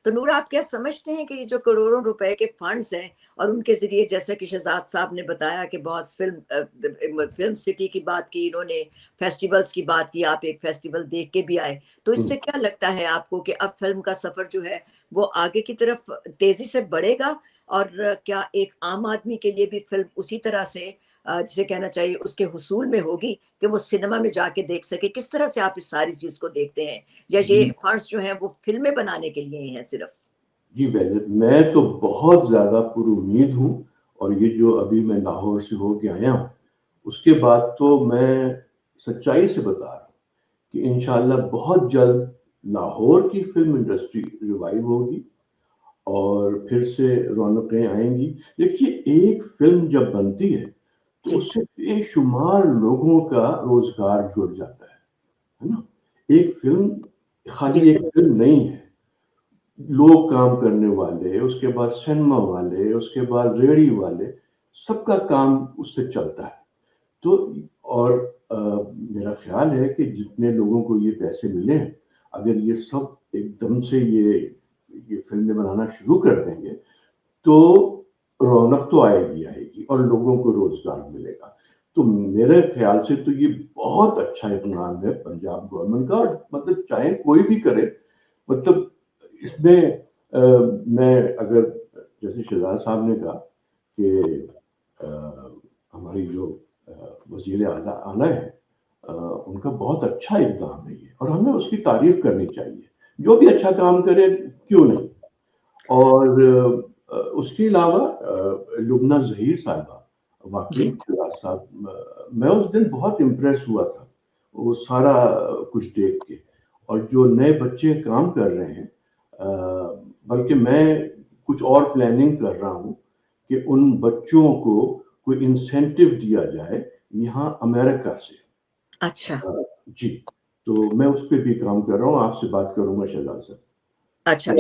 تو نور آپ کیا سمجھتے ہیں کہ یہ جو کروڑوں روپے کے فنڈز ہیں اور ان کے ذریعے جیسا کہ شہزاد صاحب نے بتایا کہ بہت فلم سٹی کی بات کی انہوں نے، فیسٹیولز کی بات کی، آپ ایک فیسٹیول دیکھ کے بھی آئے، تو اس سے کیا لگتا ہے آپ کو کہ اب فلم کا سفر جو ہے وہ آگے کی طرف تیزی سے بڑھے گا؟ اور کیا ایک عام آدمی کے لیے بھی فلم اسی طرح سے جسے کہنا چاہیے اس کے حصول میں ہوگی کہ وہ سنیما میں جا کے دیکھ سکے؟ کس طرح سے آپ اس ساری چیز کو دیکھتے ہیں؟ یا جی یہ فنڈز جو ہیں وہ فلمیں بنانے کے لیے ہی ہیں صرف؟ جی بہت، میں تو بہت زیادہ پر امید ہوں، اور یہ جو ابھی میں لاہور سے ہو کے آیا ہوں اس کے بعد تو میں سچائی سے بتا رہا ہوں کہ انشاءاللہ بہت جلد لاہور کی فلم انڈسٹری ریوائیو ہوگی اور پھر سے رونقیں آئیں گی۔ دیکھیے ایک فلم جب بنتی ہے تو جی اس سے بے شمار لوگوں کا روزگار جڑ جاتا ہے نا۔ ایک فلم جی خالی ایک فلم نہیں ہے، لوگ کام کرنے والے، اس کے بعد سینما والے، اس کے بعد ریڑی والے، سب کا کام اس سے چلتا ہے۔ تو اور میرا خیال ہے کہ جتنے لوگوں کو یہ پیسے ملے ہیں، اگر یہ سب ایک دم سے یہ فلمیں بنانا شروع کر دیں گے تو رونق تو آئے گی اور لوگوں کو روزگار ملے گا۔ تو میرے خیال سے تو یہ بہت اچھا اقدام ہے پنجاب گورنمنٹ کا، اور مطلب چاہے کوئی بھی کرے، مطلب اس میں میں اگر جیسے شہزاد صاحب نے کہا کہ ہماری جو وزیر اعلیٰ ہے ان کا بہت اچھا اقدام ہے یہ، اور ہمیں اس کی تعریف کرنی چاہیے، جو بھی اچھا کام کرے کیوں نہیں۔ اور اس کے علاوہ لبنہ ظہیر صاحبہ، واقعی جی شہزاد صاحب، میں اس دن بہت امپریس ہوا تھا وہ سارا کچھ دیکھ کے، اور جو نئے بچے کام کر رہے ہیں، بلکہ میں کچھ اور پلاننگ کر رہا ہوں کہ ان بچوں کو کوئی انسینٹیو دیا جائے یہاں امریکہ سے۔ اچھا جی، تو میں اس پہ بھی کام کر رہا ہوں، آپ سے بات کروں گا شہزاد صاحب۔ اچھا